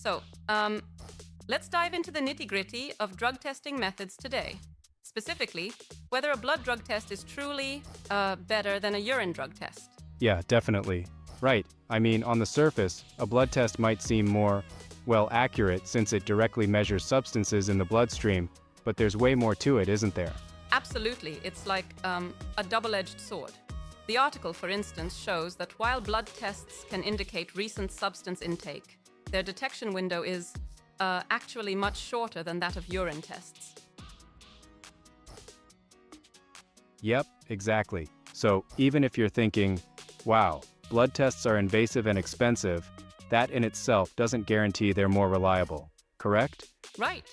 So, let's dive into the nitty-gritty of drug testing methods today. Specifically, whether a blood drug test is truly better than a urine drug test. Yeah, definitely. Right. I mean, on the surface, a blood test might seem more, well, accurate since it directly measures substances in the bloodstream, but there's way more to it, isn't there? Absolutely, it's like a double-edged sword. The article, for instance, shows that while blood tests can indicate recent substance intake, their detection window is actually much shorter than that of urine tests. Yep, exactly. So, even if you're thinking, wow, blood tests are invasive and expensive, that in itself doesn't guarantee they're more reliable, correct? Right,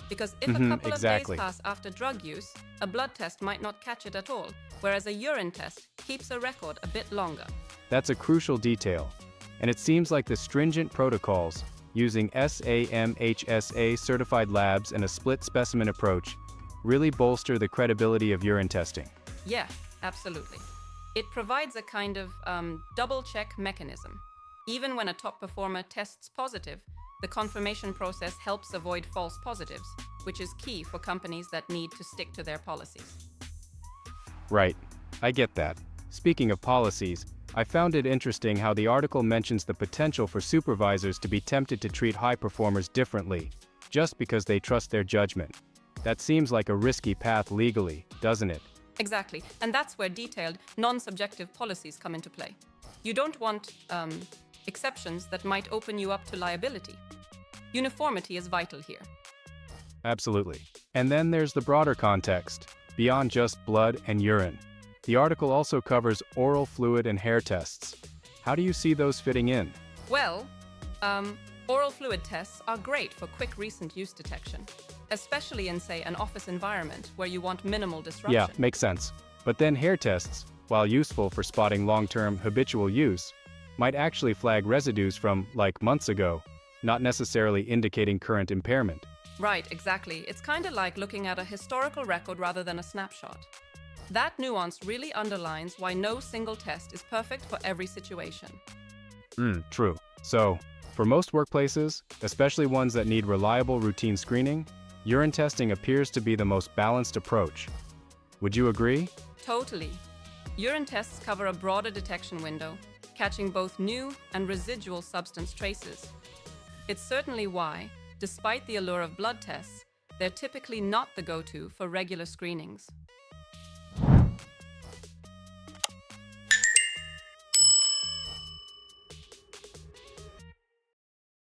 because if a couple exactly. of days pass after drug use, a blood test might not catch it at all, whereas a urine test keeps a record a bit longer. That's a crucial detail. And it seems like the stringent protocols, using SAMHSA certified labs and a split specimen approach, really bolster the credibility of urine testing. Yeah, absolutely. It provides a kind of double-check mechanism. Even when a top performer tests positive, the confirmation process helps avoid false positives, which is key for companies that need to stick to their policies. Right, I get that. Speaking of policies, I found it interesting how the article mentions the potential for supervisors to be tempted to treat high performers differently, just because they trust their judgment. That seems like a risky path legally, doesn't it? Exactly, and that's where detailed, non-subjective policies come into play. You don't want exceptions that might open you up to liability. Uniformity is vital here. Absolutely. And then there's the broader context, beyond just blood and urine. The article also covers oral fluid and hair tests. How do you see those fitting in? Well, oral fluid tests are great for quick recent use detection, especially in, say, an office environment where you want minimal disruption. Yeah, makes sense. But then hair tests, while useful for spotting long-term habitual use, might actually flag residues from, like, months ago, not necessarily indicating current impairment. Right, exactly. It's kind of like looking at a historical record rather than a snapshot. That nuance really underlines why no single test is perfect for every situation. True. So, for most workplaces, especially ones that need reliable routine screening, urine testing appears to be the most balanced approach. Would you agree? Totally. Urine tests cover a broader detection window, catching both new and residual substance traces. It's certainly why, despite the allure of blood tests, they're typically not the go-to for regular screenings.